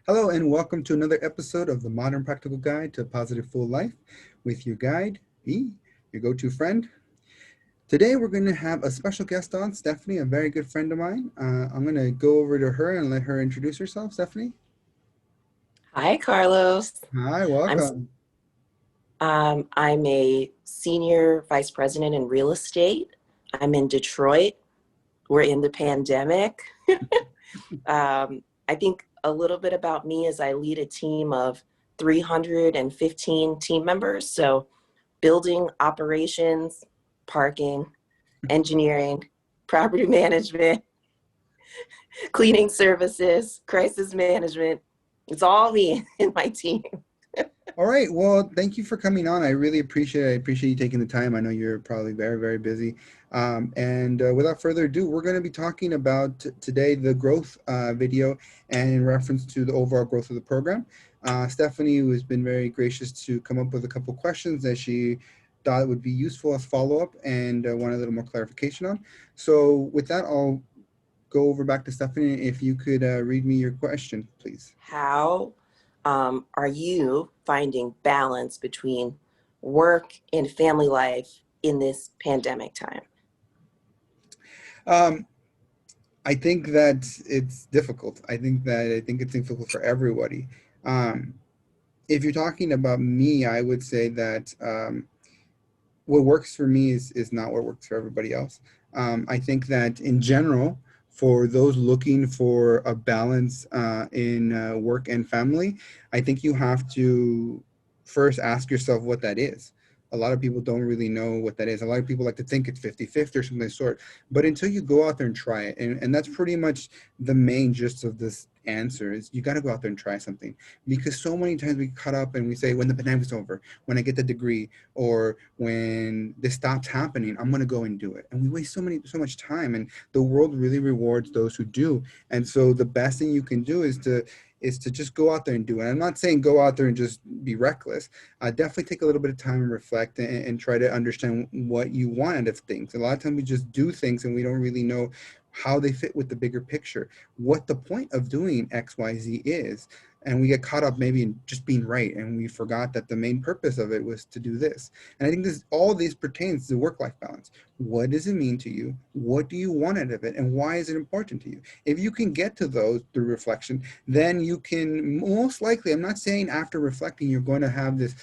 Hello and welcome to another episode of the Modern Practical Guide to a Positive Full Life with your guide, me, your go-to friend. Today we're going to have a special guest on, Stephanie, a very good friend of mine. I'm going to go over to her and let her introduce herself. Stephanie, Hi, Carlos. hi, I'm welcome. I'm a senior vice president in real estate. I'm in Detroit. We're in the pandemic. I think a little bit about me is I lead a team of 315 team members. So building operations, parking, engineering, property management, cleaning services, crisis management. It's all me and my team. All right. Well, thank you for coming on. I really appreciate it. I appreciate you taking the time. I know you're probably very, very busy. And without further ado, we're going to be talking about today the growth video and in reference to the overall growth of the program. Stephanie has been very gracious to come up with a couple questions that she thought would be useful as follow-up and wanted a little more clarification on. So with that, I'll go over back to Stephanie. If you could read me your question, please. How are you finding balance between work and family life in this pandemic time? Um, I think that it's difficult. I think it's difficult for everybody. Um, if you're talking about me, I would say that what works for me is not what works for everybody else. I think that in general, for those looking for a balance in work and family, I think you have to first ask yourself what that is. A lot of people don't really know what that is. A lot of people like to think it's 50-50 or something of the sort. But until you go out there and try it, and that's pretty much the main gist of this answer is you got to go out there and try something. Because so many times we cut up and we say, when the pandemic's over, when I get the degree, or when this stops happening, I'm gonna go and do it. And we waste so much time, and the world really rewards those who do. And so the best thing you can do is to just go out there and do it. I'm not saying go out there and just be reckless. Definitely take a little bit of time and reflect and try to understand what you want out of things. A lot of times we just do things and we don't really know how they fit with the bigger picture, what the point of doing XYZ is. And we get caught up maybe in just being right, and we forgot that the main purpose of it was to do this. And I think this all these pertains to work-life balance. What does it mean to you? What do you want out of it? And why is it important to you? If you can get to those through reflection, then you can most likely, I'm not saying after reflecting you're going to have this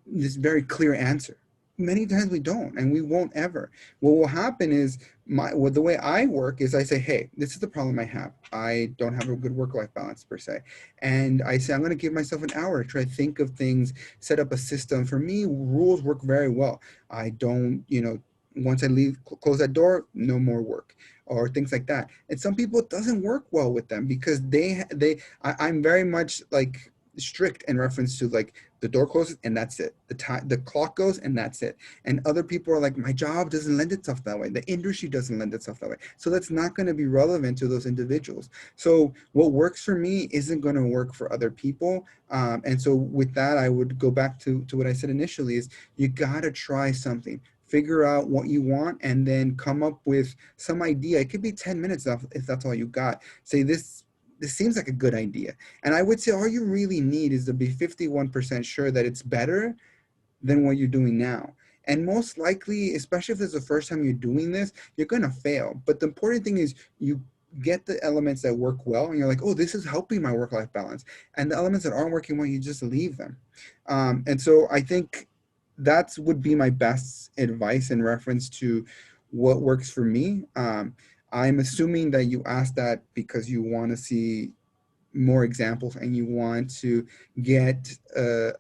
very clear answer. Many times we don't, and we won't ever. What will happen is the way I work is I say, hey, this is the problem I have. I don't have a good work-life balance per se, and I say I'm going to give myself an hour to try to think of things, set up a system. For me, rules work very well. I don't, once I leave, close that door, no more work or things like that. And some people it doesn't work well with them because I'm very much like strict in reference to like the door closes and that's it. The clock goes and that's it. And other people are like, my job doesn't lend itself that way. The industry doesn't lend itself that way. So that's not going to be relevant to those individuals. So what works for me isn't going to work for other people. And so with that, I would go back to what I said initially is you got to try something. Figure out what you want and then come up with some idea. It could be 10 minutes if that's all you got. Say this seems like a good idea. And I would say all you really need is to be 51% sure that it's better than what you're doing now. And most likely, especially if it's the first time you're doing this, you're going to fail. But the important thing is you get the elements that work well and you're like, oh, this is helping my work-life balance. And the elements that aren't working well, you just leave them. And so I think that would be my best advice in reference to what works for me. I'm assuming that you asked that because you want to see more examples and you want to get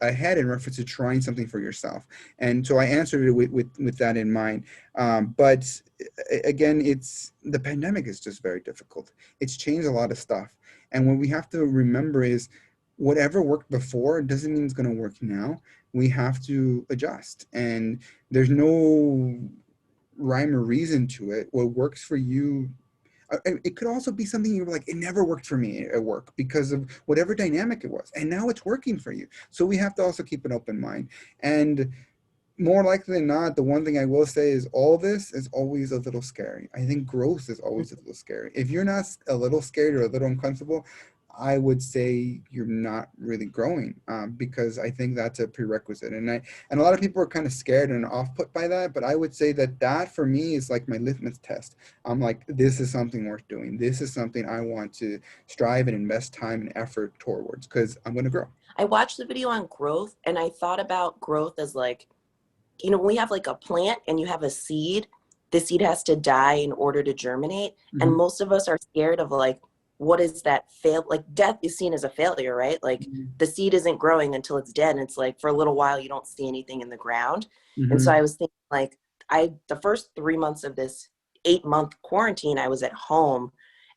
ahead in reference to trying something for yourself. And so I answered it with that in mind. But again, it's the pandemic is just very difficult. It's changed a lot of stuff. And what we have to remember is whatever worked before doesn't mean it's going to work now. We have to adjust. And there's no rhyme or reason to it. What works for you, it could also be something you're like, it never worked for me at work because of whatever dynamic it was. And now it's working for you. So we have to also keep an open mind. And more likely than not, the one thing I will say is all this is always a little scary. I think growth is always a little scary. If you're not a little scared or a little uncomfortable, I would say you're not really growing, because I think that's a prerequisite. And a lot of people are kind of scared and off put by that, but I would say that that for me is like my litmus test. I'm like, this is something worth doing. This is something I want to strive and invest time and effort towards because I'm going to grow. I watched the video on growth and I thought about growth as like, when we have like a plant and you have a seed, the seed has to die in order to germinate. And Mhm. most of us are scared of like, what is that fail? Like death is seen as a failure, right? Like Mhm. the seed isn't growing until it's dead. And it's like for a little while, you don't see anything in the ground. And so Mhm. I was thinking like, the first 3 months of this 8-month quarantine, I was at home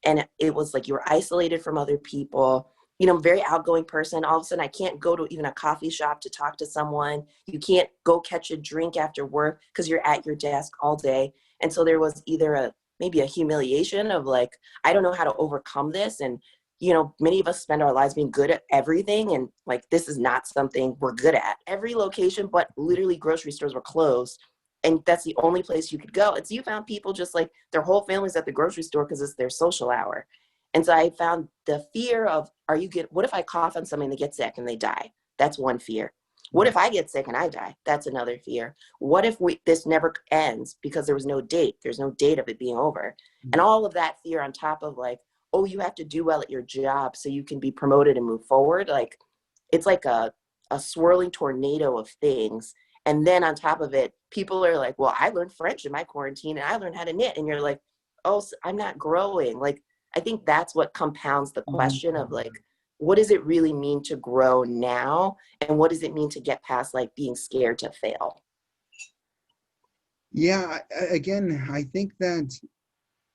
and it was like you were isolated from other people. Very outgoing person. All of a sudden, I can't go to even a coffee shop to talk to someone. You can't go catch a drink after work because you're at your desk all day. And so there was either maybe a humiliation of like, I don't know how to overcome this. And, many of us spend our lives being good at everything. And like, this is not something we're good at. Every location, but literally grocery stores were closed. And that's the only place you could go. And so you found people just like their whole families at the grocery store because it's their social hour. And so I found the fear of, what if I cough on something, they get sick and they die? That's one fear. What if I get sick and I die? That's another fear. What if this never ends because there was no date? There's no date of it being over. And all of that fear on top of like, oh, you have to do well at your job so you can be promoted and move forward. Like it's like a swirling tornado of things. And then on top of it, people are like, well, I learned French in my quarantine and I learned how to knit. And you're like, oh, so I'm not growing. Like, I think that's what compounds the Mhm. question of like, what does it really mean to grow now? And what does it mean to get past like being scared to fail? Yeah, again, I think that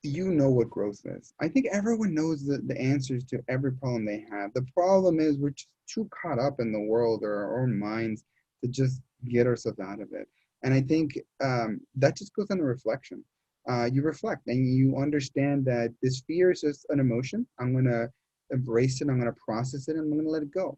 you know what growth is. I think everyone knows the answers to every problem they have. The problem is we're just too caught up in the world or our own minds to just get ourselves out of it. And I think that just goes under reflection. You reflect and you understand that this fear is just an emotion. I'm going to embrace it. I'm going to process it and I'm going to let it go.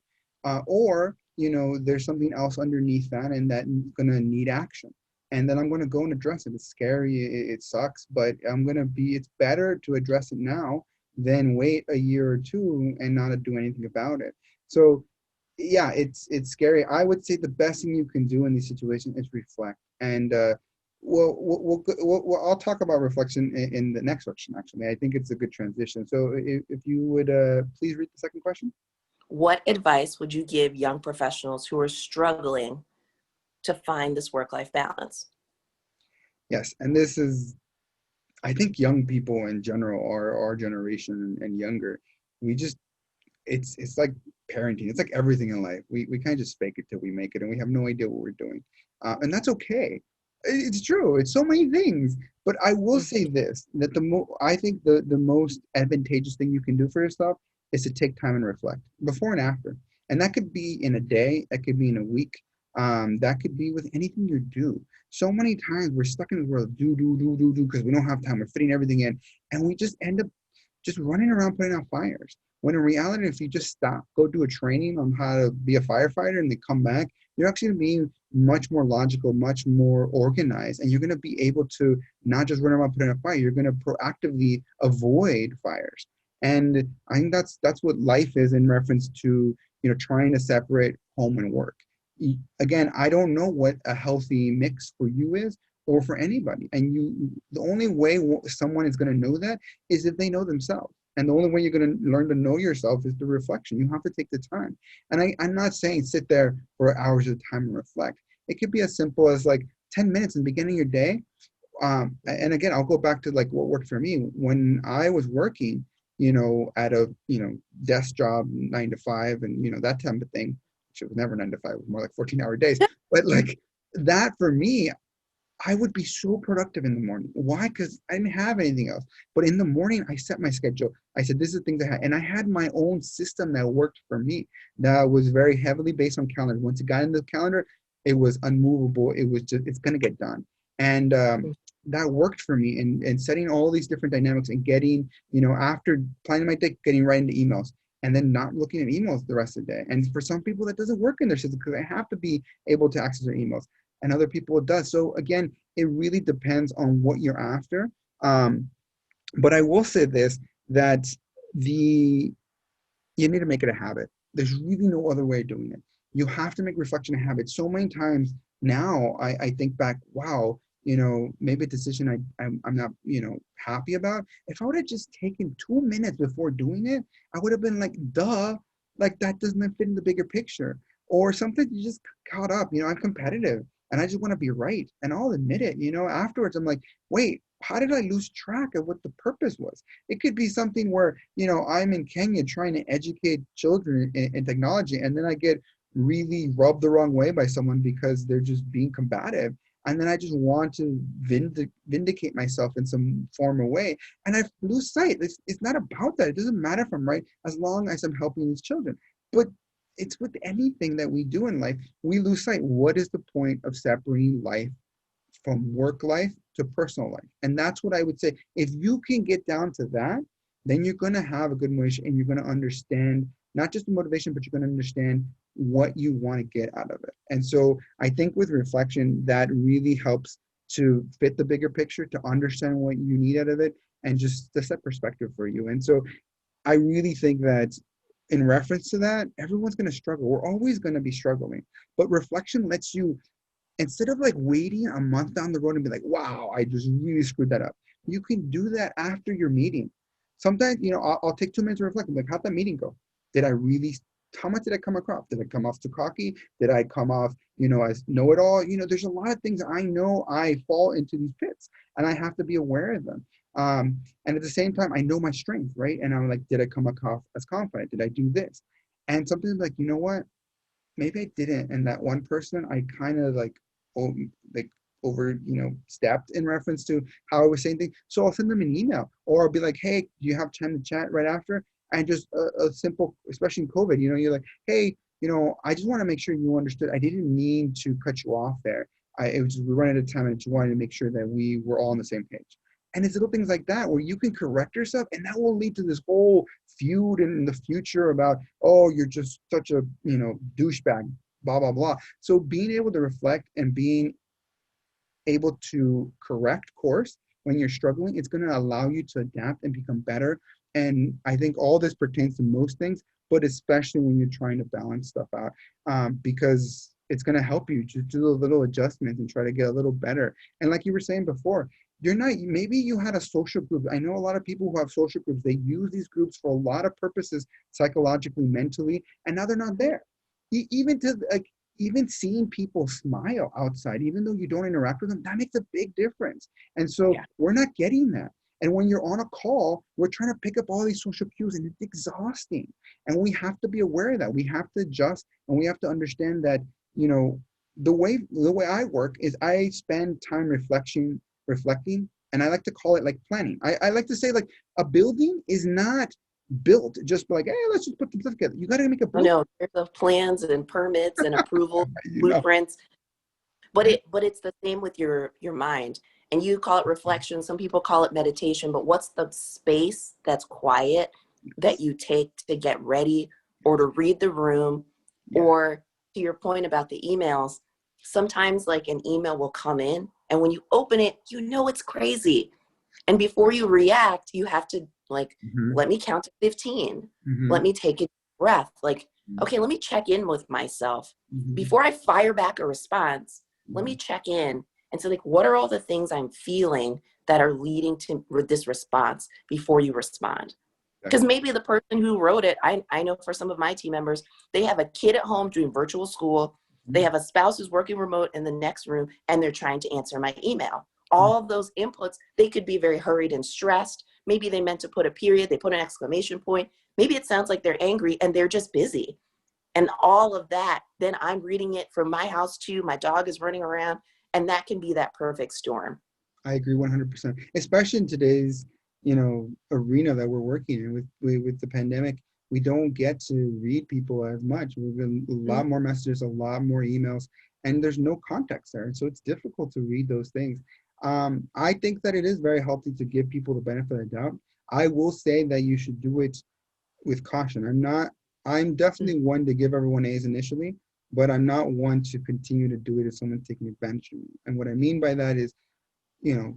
Or, there's something else underneath that and that's going to need action and then I'm going to go and address it. It's scary, it sucks, but it's better to address it now than wait a year or two and not do anything about it. So, yeah, it's scary. I would say the best thing you can do in these situations is reflect. And I'll talk about reflection in the next section, actually. I think it's a good transition. So, if you would please read the second question. What advice would you give young professionals who are struggling to find this work-life balance? Yes, and this is I think young people in general, our generation and younger, we just it's like parenting. It's like everything in life. We kind of just fake it till we make it, and we have no idea what we're doing, and that's okay. It's true. It's so many things. But I will say this: that I think the most advantageous thing you can do for yourself is to take time and reflect before and after, and that could be in a day, that could be in a week, that could be with anything you do. So many times we're stuck in the world, do because we don't have time. We're fitting everything in, and we just end up just running around putting out fires. When in reality, if you just stop, go do a training on how to be a firefighter and then come back, you're actually going to be much more logical, much more organized, and you're going to be able to not just run around putting out fire, you're going to proactively avoid fires. And I think that's what life is in reference to, trying to separate home and work. Again, I don't know what a healthy mix for you is or for anybody. And the only way someone is going to know that is if they know themselves. And the only way you're going to learn to know yourself is the reflection. You have to take the time. And I'm not saying sit there for hours at a time and reflect. It could be as simple as like 10 minutes in the beginning of your day. And again, I'll go back to like what worked for me when I was working, at a, desk job, 9 to 5, and, that type of thing. Which it was never 9 to 5, it was more like 14-hour days. But like that for me, I would be so productive in the morning. Why? Because I didn't have anything else. But in the morning, I set my schedule. I said, this is the things I had. And I had my own system that worked for me that was very heavily based on calendar. Once it got in the calendar, it was unmovable. It was just, it's going to get done. And that worked for me and setting all these different dynamics and getting, after planning my day, getting right into emails and then not looking at emails the rest of the day. And for some people, that doesn't work in their system because they have to be able to access their emails and other people it does. So again, it really depends on what you're after. But I will say this, that the you need to make it a habit. There's really no other way of doing it. You have to make reflection a habit. So many times now I think back, wow, maybe a decision I'm not, happy about. If I would have just taken 2 minutes before doing it, I would have been like, duh, like that doesn't fit in the bigger picture. Or something you just caught up, I'm competitive and I just want to be right. And I'll admit it, afterwards I'm like, wait, how did I lose track of what the purpose was? It could be something where, I'm in Kenya trying to educate children in technology, and then I get really rubbed the wrong way by someone because they're just being combative. And then I just want to vindicate myself in some form or way. And I lose sight. It's not about that. It doesn't matter if I'm right as long as I'm helping these children. But it's with anything that we do in life, we lose sight. What is the point of separating life from work life to personal life? And that's what I would say. If you can get down to that, then you're going to have a good motivation and you're going to understand not just the motivation, but you're going to understand what you want to get out of it. And so I think with reflection, that really helps to fit the bigger picture, to understand what you need out of it, and just to set perspective for you. And so I really think that in reference to that, everyone's going to struggle. We're always going to be struggling. But reflection lets you, instead of like waiting a month down the road and be like, wow, I just really screwed that up. You can do that after your meeting. Sometimes, I'll take 2 minutes to reflect. I'm like, how'd that meeting go? Did I really, how much did I come across? Did I come off too cocky? Did I come off, as know-it-all? There's a lot of things I know I fall into these pits and I have to be aware of them. And at the same time, I know my strength, right? And I'm like, did I come across as confident? Did I do this? And something's like, you know what? Maybe I didn't. And that one person, I kind of oh, like over, stepped in reference to how I was saying things. So I'll send them an email or I'll be like, hey, do you have time to chat right after? And just a simple, especially in COVID, you're like, hey, I just want to make sure you understood. I didn't mean to cut you off there. It was just, we run out of time and just wanted to make sure that we were all on the same page. And it's little things like that where you can correct yourself, and that will lead to this whole feud in the future about, oh, you're just such a, douchebag, blah, blah, blah. So being able to reflect and being able to correct course when you're struggling, it's going to allow you to adapt and become better. And I think all this pertains to most things, but especially when you're trying to balance stuff out, because it's going to help you to do a little adjustments and try to get a little better. And like you were saying before, you're not, maybe you had a social group. I know a lot of people who have social groups, they use these groups for a lot of purposes, psychologically, mentally, and now they're not there. Even to like, even seeing people smile outside, even though you don't interact with them, that makes a big difference. And so Yeah. we're not getting that. And when you're on a call, we're trying to pick up all these social cues and it's exhausting. And we have to be aware of that. We have to adjust and we have to understand that, the way I work is I spend time reflecting, and I like to call it like planning. I like to say like a building is not built just like, hey, let's just put the stuff together. You got to make a Oh blueprint, no, there's the plans and permits and approval, you know. blueprints. But it's the same with your mind. And you call it reflection. Some people call it meditation. But what's the space that's quiet that you take to get ready or to read the room, Yeah. or to your point about the emails? Sometimes like an email will come in, and when you open it, it's crazy. And before you react, you have to like, Mm-hmm. let me count to 15. Mm-hmm. Let me take a breath. Like, Mm-hmm. okay, let me check in with myself. Mm-hmm. Before I fire back a response, let me check in and say, like, what are all the things I'm feeling that are leading to this response before you respond? Because Exactly. maybe the person who wrote it, I know for some of my team members, they have a kid at home doing virtual school. They have a spouse who's working remote in the next room, and they're trying to answer my email. All of those inputs, they could be very hurried and stressed. Maybe they meant to put a period, they put an exclamation point. Maybe it sounds like they're angry and they're just busy. And all of that, then I'm reading it from my house too. My dog is running around, and that can be that perfect storm. I agree 100%, especially in today's, arena that we're working in with the pandemic. We don't get to read people as much. We've been a lot more messages, a lot more emails, and there's no context there. And so it's difficult to read those things. I think that it is very healthy to give people the benefit of the doubt. I will say that you should do it with caution. I'm definitely one to give everyone A's initially, but I'm not one to continue to do it if someone's taking advantage of me. And what I mean by that is,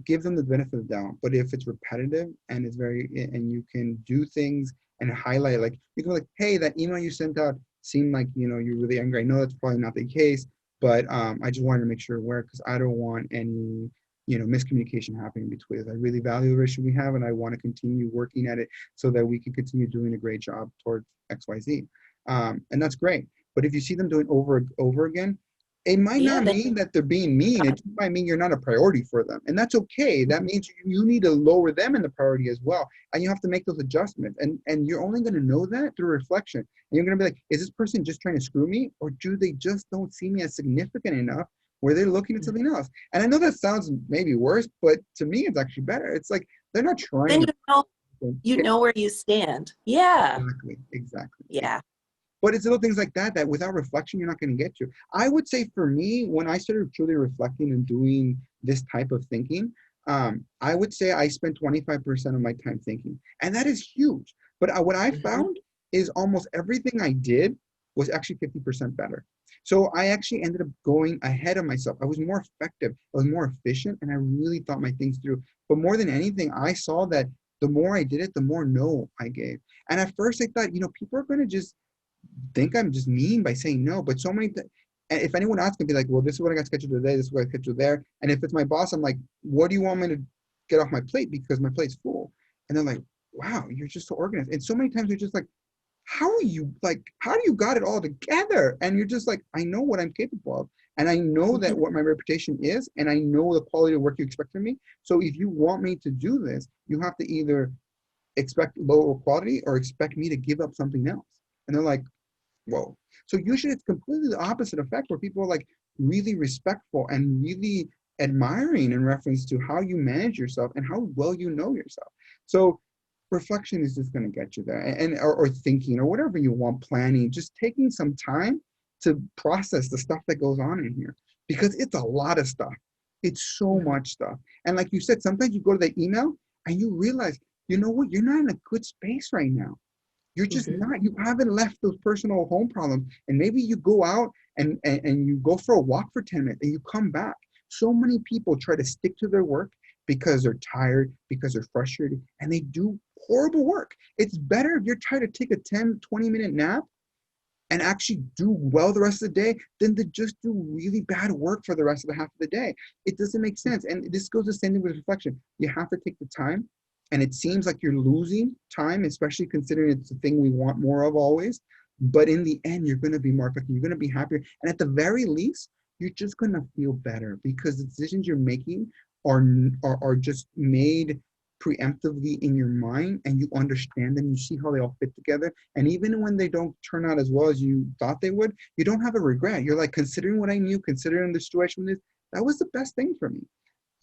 give them the benefit of the doubt. But if it's repetitive and it's and you can do things and highlight, like you can be like, hey, that email you sent out seemed like, you're really angry. I know that's probably not the case, but I just wanted to make sure aware because I don't want any, miscommunication happening between us. I really value the relationship we have, and I want to continue working at it so that we can continue doing a great job towards XYZ. And that's great. But if you see them doing over again, it might Yeah, not then mean that they're being mean. It just might mean you're not a priority for them. And that's okay. That means you need to lower them in the priority as well. And you have to make those adjustments. And you're only going to know that through reflection. And you're going to be like, is this person just trying to screw me? Or do they just don't see me as significant enough where they're looking at something else? And I know that sounds maybe worse, but to me, it's actually better. It's like they're not then trying to. you Yeah, know where you stand. Yeah. exactly. Yeah. But it's little things like that without reflection, you're not going to get to. I would say for me, when I started truly reflecting and doing this type of thinking, I would say I spent 25% of my time thinking. And that is huge. But what I Mhm. found is almost everything I did was actually 50% better. So I actually ended up going ahead of myself. I was more effective, I was more efficient, and I really thought my things through. But more than anything, I saw that the more I did it, the more no I gave. And at first I thought, people are going to just think I'm just mean by saying no. But so many, and if anyone asks me, be like, well, this is what I got scheduled today. This is what I scheduled there. And if it's my boss, I'm like, what do you want me to get off my plate because my plate's full? And they're like, wow, you're just so organized. And so many times you're just like, how are you like? How do you got it all together? And you're just like, I know what I'm capable of, and I know that Mhm. what my reputation is, and I know the quality of work you expect from me. So if you want me to do this, you have to either expect lower quality or expect me to give up something else. And they're like, whoa. So usually it's completely the opposite effect where people are like really respectful and really admiring in reference to how you manage yourself and how well you know yourself. So reflection is just going to get you there, or thinking or whatever you want, planning, just taking some time to process the stuff that goes on in here because it's a lot of stuff. It's so Mhm. much stuff. And like you said, sometimes you go to the email and you realize, you know what, you're not in a good space right now. You're just Mhm. not. You haven't left those personal home problems. And maybe you go out and you go for a walk for 10 minutes and you come back. So many people try to stick to their work because they're tired, because they're frustrated, and they do horrible work. It's better if you're trying to take a 10, 20-minute nap and actually do well the rest of the day than to just do really bad work for the rest of the half of the day. It doesn't make sense. And this goes the same thing with reflection. You have to take the time. And it seems like you're losing time, especially considering it's the thing we want more of always. But in the end, you're going to be more effective. You're going to be happier. And at the very least, you're just going to feel better because the decisions you're making are just made preemptively in your mind and you understand them. You see how they all fit together. And even when they don't turn out as well as you thought they would, you don't have a regret. You're like, considering what I knew, considering the situation, that was the best thing for me.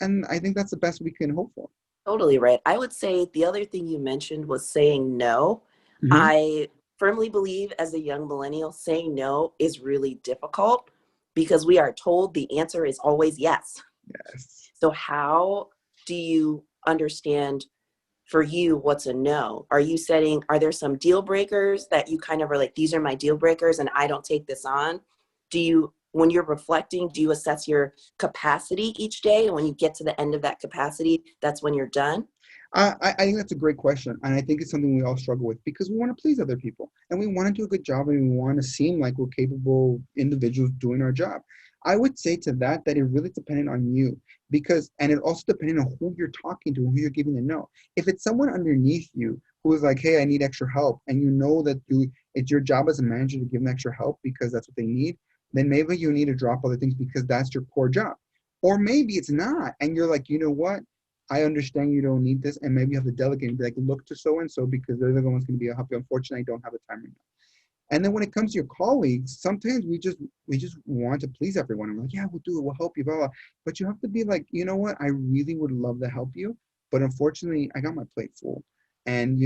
And I think that's the best we can hope for. Totally right. I would say the other thing you mentioned was saying no. Hmm. I firmly believe as a young millennial, saying no is really difficult because we are told the answer is always yes. Yes. So, how do you understand for you what's a no? Are you setting, are there some deal breakers that you kind of are like, these are my deal breakers and I don't take this on? Do you, when you're reflecting, do you assess your capacity each day? And when you get to the end of that capacity, that's when you're done? I think that's a great question. And I think it's something we all struggle with because we want to please other people and we want to do a good job and we want to seem like we're capable individuals doing our job. I would say to that it really dependent on you because, and it also depending on who you're talking to, who you're giving the no. If it's someone underneath you who is like, hey, I need extra help, and you know that it's your job as a manager to give them extra help because that's what they need, then maybe you need to drop other things because that's your core job. Or maybe it's not, and you're like, you know what? I understand you don't need this, and maybe you have to delegate and be like, look to so and so because they're the ones going to be able to help you. Unfortunately, I don't have the time right now. And then when it comes to your colleagues, sometimes we just want to please everyone. And we're like, yeah, we'll do it, we'll help you, blah, blah. But you have to be like, you know what? I really would love to help you, but unfortunately, I got my plate full. And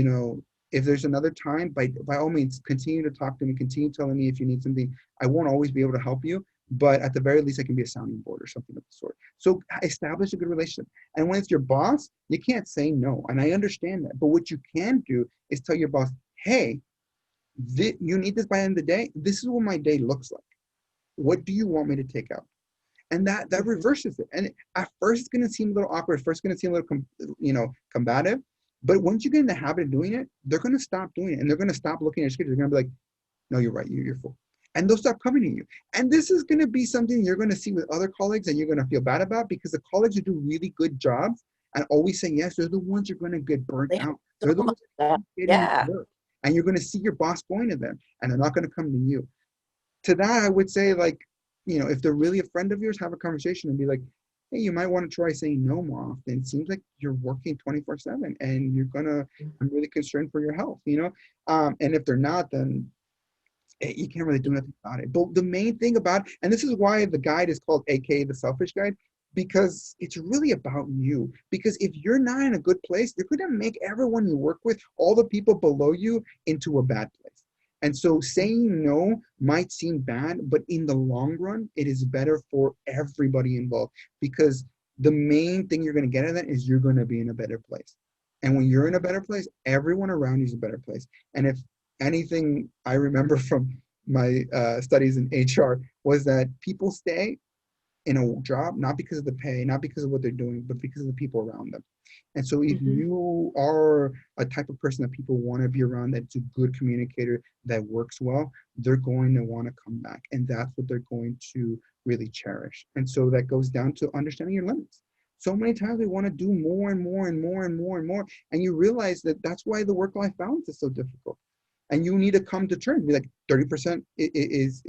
if there's another time, by all means, continue to talk to me, continue telling me if you need something. I won't always be able to help you, but at the very least, I can be a sounding board or something of the sort. So establish a good relationship. And when it's your boss, you can't say no. And I understand that. But what you can do is tell your boss, hey, you need this by the end of the day. This is what my day looks like. What do you want me to take out? And that Mhm. reverses it. And at first, it's going to seem a little awkward. First, it's going to seem a little, combative. But once you get in the habit of doing it, they're going to stop doing it, and they're going to stop looking at your schedule. They're going to be like, no, you're right, you're full. And they'll stop coming to you. And this is going to be something you're going to see with other colleagues and you're going to feel bad about, because the colleagues who do really good jobs and always say yes, they're the ones you're going to get burnt They have out. They're so the much ones that stuff. keep getting Yeah. work. And you're going to see your boss going to them, and they're not going to come to you. To that, I would say, like, if they're really a friend of yours, have a conversation and be like, hey, you might want to try saying no more often. It seems like you're working 24/7 and I'm really concerned for your health, And if they're not, then you can't really do nothing about it. But the main thing about, and this is why the guide is called AKA the Selfish Guide, because it's really about you. Because if you're not in a good place, you're going to make everyone you work with, all the people below you, into a bad place. And so saying no might seem bad, but in the long run, it is better for everybody involved, because the main thing you're going to get out of that is you're going to be in a better place. And when you're in a better place, everyone around you is a better place. And if anything I remember from my studies in HR was that people stay in a job not because of the pay, not because of what they're doing, but because of the people around them. And so if Mhm. you are a type of person that people want to be around, that's a good communicator, that works well, they're going to want to come back. And that's what they're going to really cherish. And so that goes down to understanding your limits. So many times we want to do more and more and more and more and more. And you realize that that's why the work-life balance is so difficult. And you need to come to terms, be like 30% is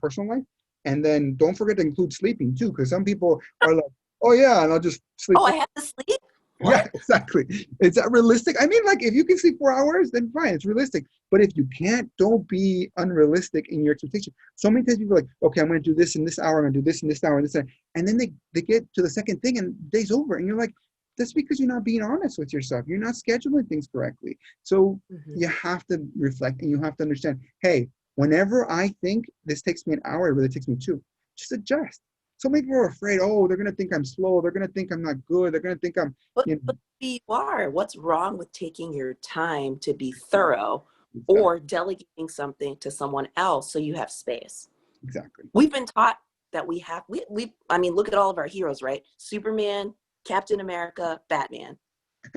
personal life. And then don't forget to include sleeping too, because some people are like, oh yeah, and I'll just sleep. Oh, I have to sleep? Yeah, What? exactly. Is that realistic? I mean, like, if you can sleep 4 hours, then fine, it's realistic. But if you can't, don't be unrealistic in your expectation. So many times people are like, okay, I'm going to do this in this hour, I'm going to do this in this hour, and this, and then they get to the second thing and the day's over. And you're like, that's because you're not being honest with yourself. You're not scheduling things correctly. So Mhm. you have to reflect and you have to understand, hey, whenever I think this takes me an hour, it really takes me two. Just adjust. So many people are afraid, oh, they're going to think I'm slow. They're going to think I'm not good. They're going to think I'm, But you know, but you are. What's wrong with taking your time to be exactly, thorough exactly, or delegating something to someone else so you have space? exactly. We've been taught that we I mean, look at all of our heroes, right? Superman, Captain America, Batman.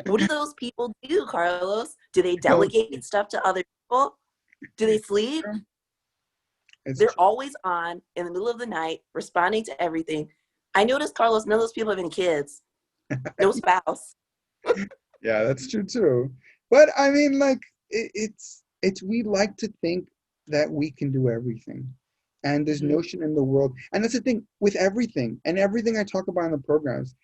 What do those people do, Carlos? Do they No, delegate stuff to other people? Do they sleep? it's They're true. always on in the middle of the night, responding to everything. I noticed, Carlos, none of those people have any kids, no spouse. Yeah, that's true too. But I mean, like, it's we like to think that we can do everything, and this Mhm. notion in the world, and that's the thing with everything and everything I talk about in the programs.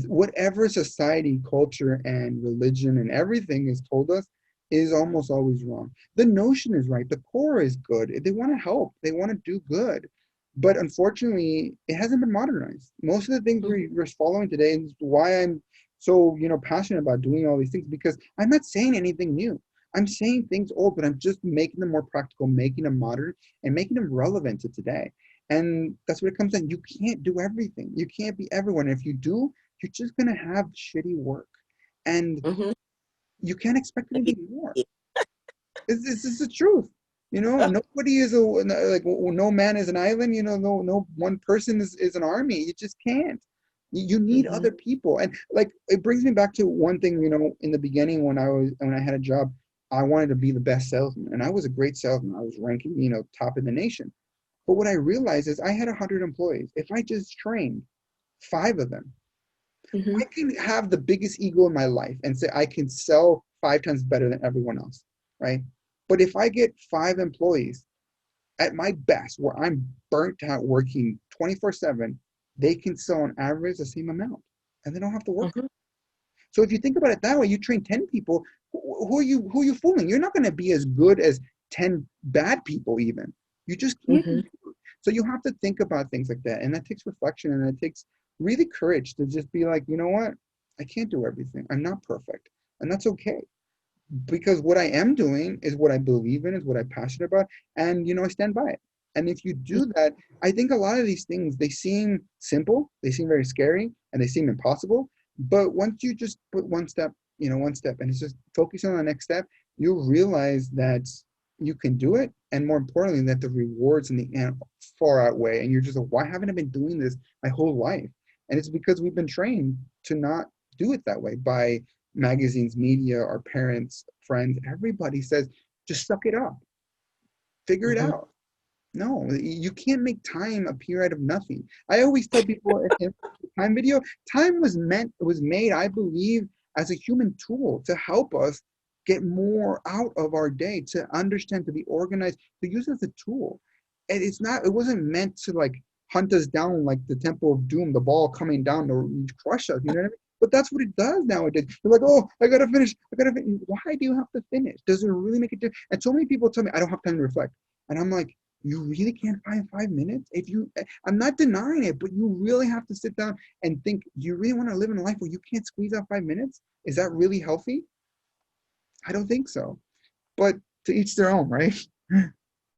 Whatever society, culture, and religion and everything has told us is almost always wrong. The notion is right. The core is good. They want to help. They want to do good. But unfortunately, it hasn't been modernized. Most of the things we're following today, and why I'm so passionate about doing all these things, because I'm not saying anything new. I'm saying things old, but I'm just making them more practical, making them modern, and making them relevant to today. And that's what it comes down. You can't do everything. You can't be everyone. If you do, you're just gonna have shitty work, and Mhm. you can't expect anything more. This is the truth. Uh, Nobody is like, no man is an island. No one person is an army. You just can't. You need mhm. other people, and like it brings me back to one thing. In the beginning when I had a job, I wanted to be the best salesman, and I was a great salesman. I was ranking top in the nation. But what I realized is I had 100 employees. If I just trained five of them, I Mhm. can have the biggest ego in my life and say I can sell 5 times better than everyone else, right? But if I get 5 employees at my best, where I'm burnt out working 24/7, they can sell on average the same amount, and they don't have to work. Mhm. So if you think about it that way, you train 10 people. Who are you fooling? You're not going to be as good as 10 bad people even. You just can't be. Mhm. So you have to think about things like that, and that takes reflection, and it takes really courage to just be like, you know what? I can't do everything. I'm not perfect, and that's okay, because what I am doing is what I believe in, is what I'm passionate about, and I stand by it. And if you do that, I think a lot of these things, they seem simple, they seem very scary, and they seem impossible. But once you just put one step, and it's just focusing on the next step, you'll realize that you can do it, and more importantly, that the rewards in the end far outweigh. And you're just like, why haven't I been doing this my whole life? And it's because we've been trained to not do it that way by magazines, media, our parents, friends, everybody says, just suck it up, figure it Mhm. out. No, you can't make time appear out of nothing. I always tell people in time video, time was made, I believe, as a human tool to help us get more out of our day, to understand, to be organized, to use it as a tool. And it wasn't meant to like hunt us down like the Temple of Doom, the ball coming down to crush us, you know what I mean? But that's what it does nowadays. You're like, oh, I gotta finish. Why do you have to finish? Does it really make a difference? And so many people tell me I don't have time to reflect. And I'm like, you really can't find 5 minutes? I'm not denying it, but you really have to sit down and think, you really want to live in a life where you can't squeeze out 5 minutes? Is that really healthy? I don't think so. But to each their own, right?